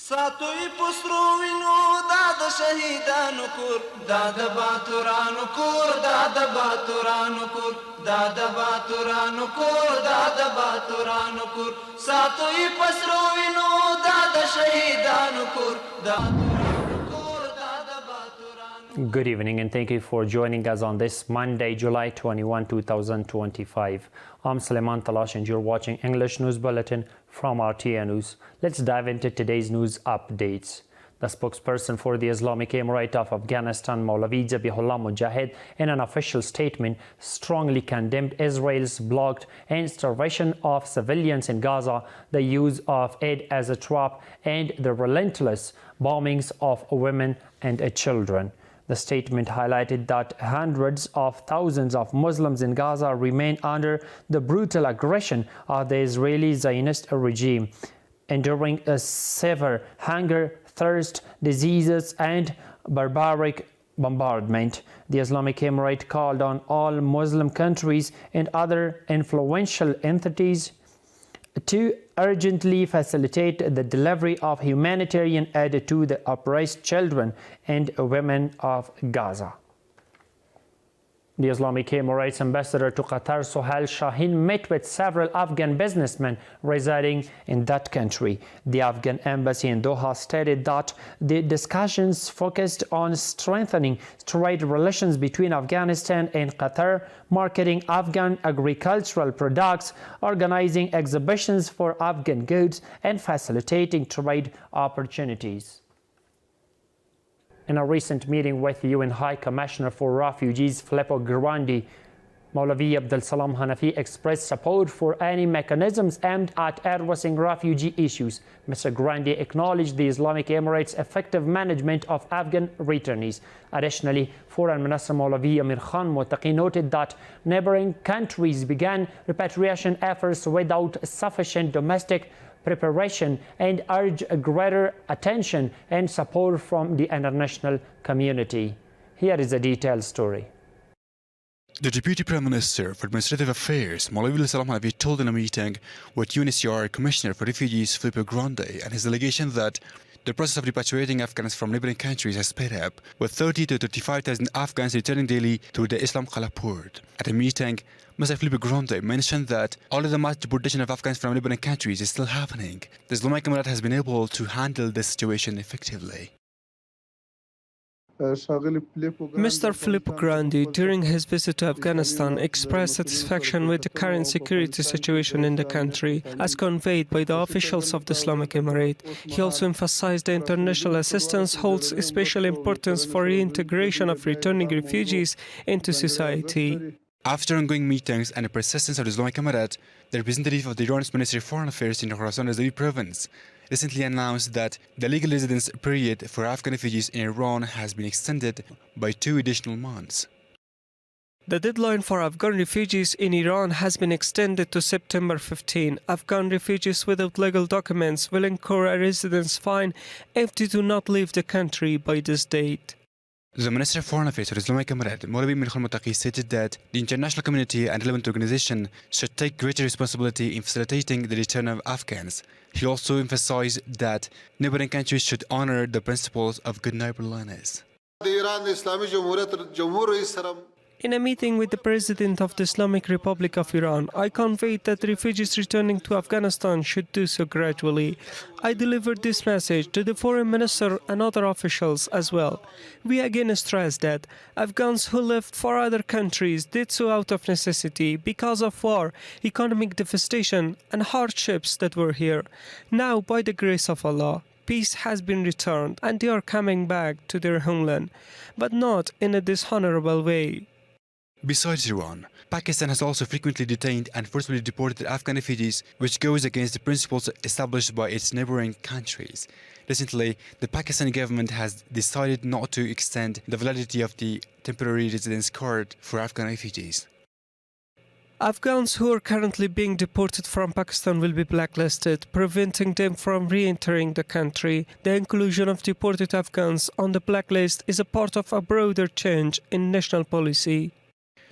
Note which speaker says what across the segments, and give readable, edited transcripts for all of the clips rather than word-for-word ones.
Speaker 1: ساتوی پسروینو داد شهیدانو کور داد باتورانو کور داد باتورانو کور داد باتورانو کور داد باتورانو کور ساتوی پسروینو داد شهیدانو کور داد
Speaker 2: Good evening and thank you for joining us on this Monday, July 21, 2025. I'm Suleiman Talash and you're watching English News Bulletin from RTA News. Let's dive into today's news updates. The spokesperson for the Islamic Emirate of Afghanistan, Maulavi Zabihullah Mujahid, in an official statement, strongly condemned Israel's blockade and starvation of civilians in Gaza, the use of aid as a trap, and the relentless bombings of women and children. The statement highlighted that hundreds of thousands of Muslims in Gaza remain under the brutal aggression of the Israeli Zionist regime, enduring a severe hunger, thirst, diseases, and barbaric bombardment. The Islamic Emirate called on all Muslim countries and other influential entities to urgently facilitate the delivery of humanitarian aid to the oppressed children and women of Gaza. The Islamic Emirates ambassador to Qatar, Sohail Shaheen, met with several Afghan businessmen residing in that country. The Afghan embassy in Doha stated that the discussions focused on strengthening trade relations between Afghanistan and Qatar, marketing Afghan agricultural products, organizing exhibitions for Afghan goods, and facilitating trade opportunities. In a recent meeting with UN High Commissioner for Refugees Filippo Grandi, Maulavi Abdul Salam Hanafi expressed support for any mechanisms aimed at addressing refugee issues. Mr. Grandi acknowledged the Islamic Emirates' effective management of Afghan returnees. Additionally, Foreign Minister Maulavi Amir Khan Muttaqi noted that neighboring countries began repatriation efforts without sufficient domestic preparation and urge greater attention and support from the international community. Here is a detailed story.
Speaker 3: The Deputy Prime Minister for Administrative Affairs, Maulavi Salam Hanafi, told in a meeting with UNHCR Commissioner for Refugees Filippo Grandi and his delegation that the process of repatriating Afghans from neighboring countries has sped up, with 30 to 35,000 Afghans returning daily through the Islam Qala port. At a meeting, Mr. Filippo Grandi mentioned that although the mass deportation of Afghans from neighboring countries is still happening, the Islamic Emirate has been able to handle this situation effectively.
Speaker 4: Mr. Filippo Grandi, during his visit to Afghanistan, expressed satisfaction with the current security situation in the country, as conveyed by the officials of the Islamic Emirate. He also emphasized the international assistance holds special importance for reintegration of returning refugees into society.
Speaker 3: After ongoing meetings and the persistence of the Islamic Emirate, the representative of the Iran's Ministry of Foreign Affairs in Khorasan Azeri province recently announced that the legal residence period for Afghan refugees in Iran has been extended by 2 additional months.
Speaker 4: The deadline for Afghan refugees in Iran has been extended to September 15. Afghan refugees without legal documents will incur a residence fine if they do not leave the country by this date.
Speaker 3: The Minister of Foreign Affairs of the Islamic Emirate, Maulavi Amir Khan Muttaqi, stated that the international community and relevant organizations should take greater responsibility in facilitating the return of Afghans. He also emphasized that neighboring countries should honor the principles of good neighborliness.
Speaker 4: In a meeting with the President of the Islamic Republic of Iran, I conveyed that refugees returning to Afghanistan should do so gradually. I delivered this message to the Foreign Minister and other officials as well. We again stress that Afghans who left for other countries did so out of necessity because of war, economic devastation, and hardships that were here. Now, by the grace of Allah, peace has been returned and they are coming back to their homeland, but not in a dishonorable way.
Speaker 3: Besides Iran, Pakistan has also frequently detained and forcibly deported Afghan refugees, which goes against the principles established by its neighboring countries. Recently, the Pakistani government has decided not to extend the validity of the temporary residence card for Afghan refugees.
Speaker 4: Afghans who are currently being deported from Pakistan will be blacklisted, preventing them from re-entering the country. The inclusion of deported Afghans on the blacklist is a part of a broader change in national policy.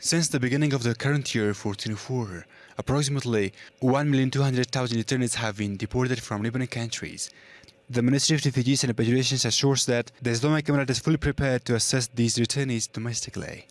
Speaker 3: Since the beginning of the current year, 1404, approximately 1,200,000 returnees have been deported from neighboring countries. The Ministry of Refugees and Repatriation assures that the Islamic Emirate is fully prepared to assist these returnees domestically.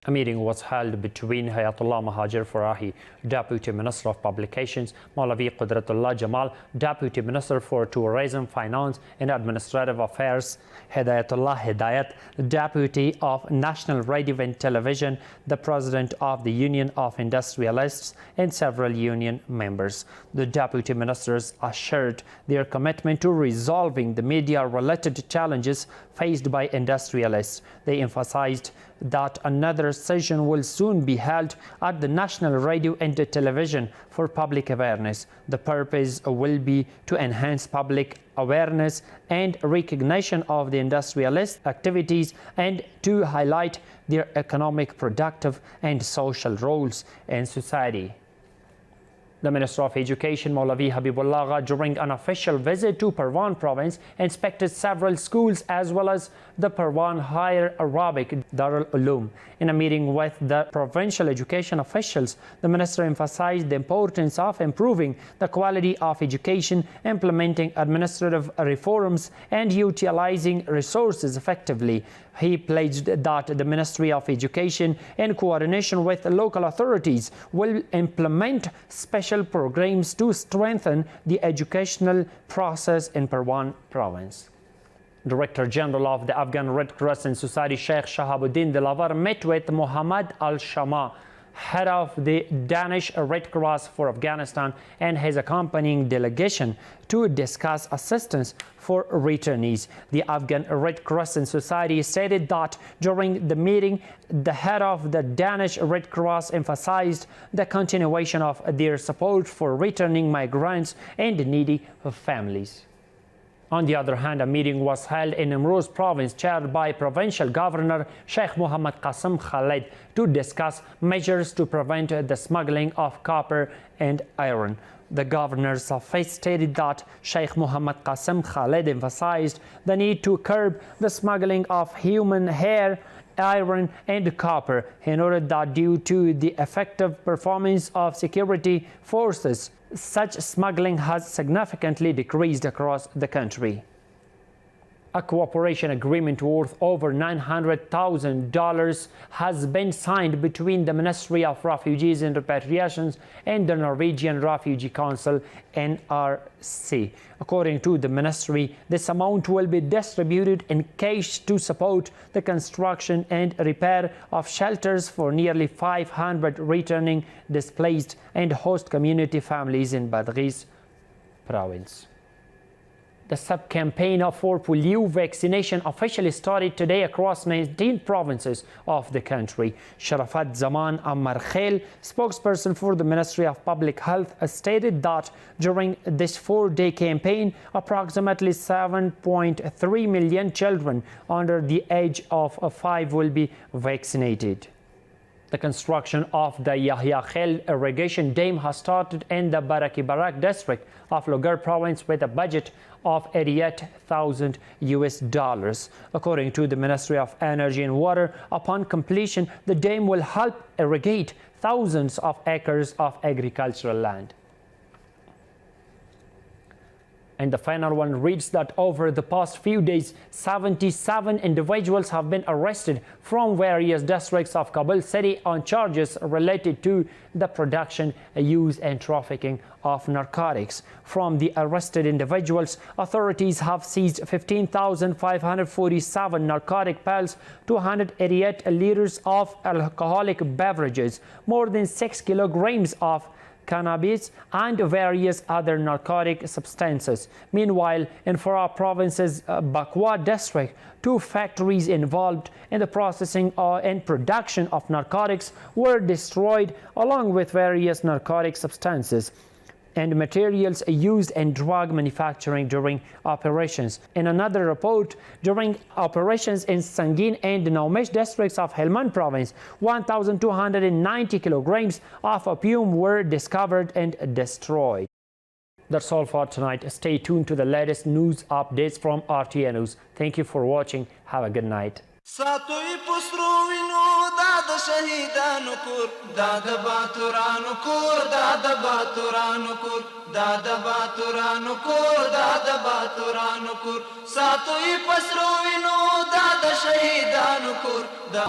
Speaker 2: A meeting was held between Hayatullah Mahajir Farahi, Deputy Minister of Publications, Maulavi Qudratullah Jamal, Deputy Minister for Tourism, Finance and Administrative Affairs, Hidayatullah Hidayat, Deputy of National Radio and Television, the President of the Union of Industrialists, and several union members. The Deputy Ministers assured their commitment to resolving the media-related challenges faced by industrialists. They emphasized that another session will soon be held at the National Radio and Television for public awareness. The purpose will be to enhance public awareness and recognition of the industrialist activities and to highlight their economic, productive and social roles in society. The Minister of Education, Maulavi Habibullah, during an official visit to Parwan province, inspected several schools as well as the Parwan Higher Arabic Darul Uloom. In a meeting with the provincial education officials, the Minister emphasized the importance of improving the quality of education, implementing administrative reforms, and utilizing resources effectively. He pledged that the Ministry of Education, in coordination with local authorities, will implement special programs to strengthen the educational process in Parwan province. Director General of the Afghan Red Crescent Society, Sheikh Shahabuddin Dilavar, met with Mohammad Al-Shama, head of the Danish Red Cross for Afghanistan, and his accompanying delegation to discuss assistance for returnees. The Afghan Red Crescent Society stated that during the meeting, the head of the Danish Red Cross emphasized the continuation of their support for returning migrants and needy families. On the other hand, a meeting was held in Nimruz province chaired by Provincial Governor Sheikh Mohammad Qasim Khalid to discuss measures to prevent the smuggling of copper and iron. The governor's office stated that Sheikh Mohammad Qasim Khalid emphasized the need to curb the smuggling of human hair, iron and copper. He noted that due to the effective performance of security forces, such smuggling has significantly decreased across the country. A cooperation agreement worth over $900,000 has been signed between the Ministry of Refugees and Repatriation and the Norwegian Refugee Council (NRC). According to the ministry, this amount will be distributed in cash to support the construction and repair of shelters for nearly 500 returning displaced and host community families in Badghis province. The sub-campaign for polio vaccination officially started today across 19 provinces of the country. Sharafat Zaman Ammar Khail, spokesperson for the Ministry of Public Health, stated that during this 4-day campaign, approximately 7.3 million children under the age of 5 will be vaccinated. The construction of the Yahya Khel irrigation dam has started in the Baraki Barak district of Logar province with a budget of $88,000. According to the Ministry of Energy and Water, upon completion, the dam will help irrigate thousands of acres of agricultural land. And the final one reads that over the past few days, 77 individuals have been arrested from various districts of Kabul city on charges related to the production, use and trafficking of narcotics. From the arrested individuals, authorities have seized 15,547 narcotic pills, 288 liters of alcoholic beverages, more than 6 kilograms of cannabis and various other narcotic substances. Meanwhile, in Farah province's Bakwa district, 2 factories involved in the processing and production of narcotics were destroyed, along with various narcotic substances and materials used in drug manufacturing during operations. In another report, during operations in Sangin and Naumesh districts of Helmand province, 1,290 kilograms of opium were discovered and destroyed. That's all for tonight. Stay tuned to the latest news updates from RTA News. Thank you for watching. Have a good night.
Speaker 1: ساتوی پسرو وینو دا د شهیدانو کور دا د باتورانو کور دا د باتورانو کور دا د باتورانو کور دا د باتورانو کور ساتوی پسرو وینو دا د شهیدانو کور دا